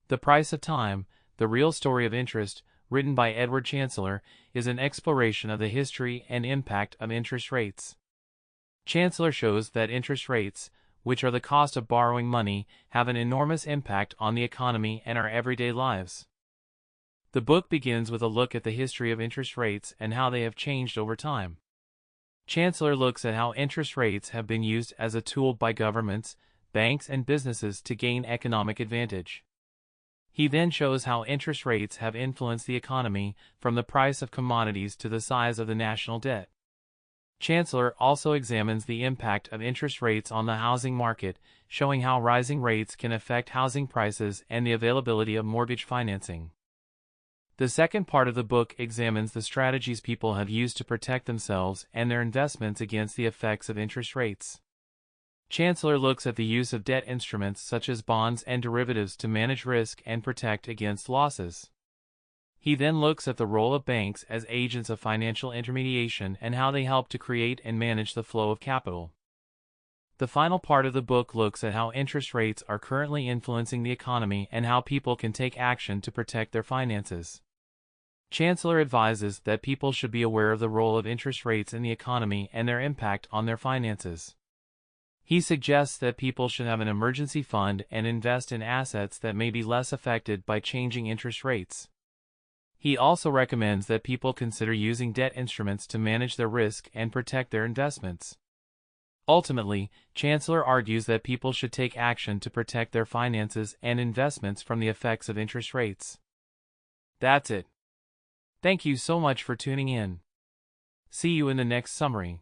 The Price of Time, The Real Story of Interest, written by Edward Chancellor, is an exploration of the history and impact of interest rates. Chancellor shows that interest rates, which are the cost of borrowing money, have an enormous impact on the economy and our everyday lives. The book begins with a look at the history of interest rates and how they have changed over time. Chancellor looks at how interest rates have been used as a tool by governments, banks, and businesses to gain economic advantage. He then shows how interest rates have influenced the economy, from the price of commodities to the size of the national debt. Chancellor also examines the impact of interest rates on the housing market, showing how rising rates can affect housing prices and the availability of mortgage financing. The second part of the book examines the strategies people have used to protect themselves and their investments against the effects of interest rates. Chancellor looks at the use of debt instruments such as bonds and derivatives to manage risk and protect against losses. He then looks at the role of banks as agents of financial intermediation and how they help to create and manage the flow of capital. The final part of the book looks at how interest rates are currently influencing the economy and how people can take action to protect their finances. Chancellor advises that people should be aware of the role of interest rates in the economy and their impact on their finances. He suggests that people should have an emergency fund and invest in assets that may be less affected by changing interest rates. He also recommends that people consider using debt instruments to manage their risk and protect their investments. Ultimately, Chancellor argues that people should take action to protect their finances and investments from the effects of interest rates. That's it. Thank you so much for tuning in. See you in the next summary.